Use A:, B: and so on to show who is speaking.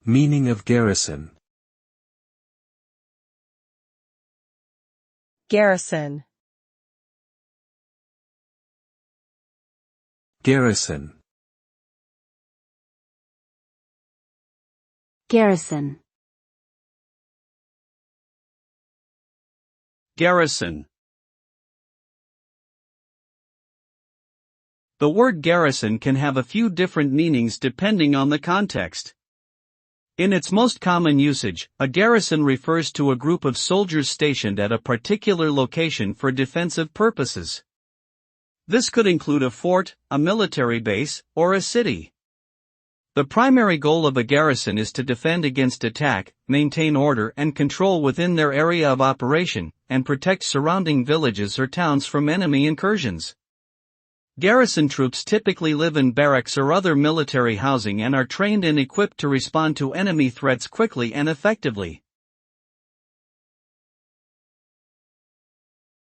A: Meaning of garrison.
B: Garrison.
A: Garrison.
C: Garrison.
D: Garrison. The word garrison can have a few different meanings depending on the context. In its most common usage, a garrison refers to a group of soldiers stationed at a particular location for defensive purposes. This could include a fort, a military base, or a city. The primary goal of a garrison is to defend against attack, maintain order and control within their area of operation, and protect surrounding villages or towns from enemy incursions. Garrison troops typically live in barracks or other military housing and are trained and equipped to respond to enemy threats quickly and effectively.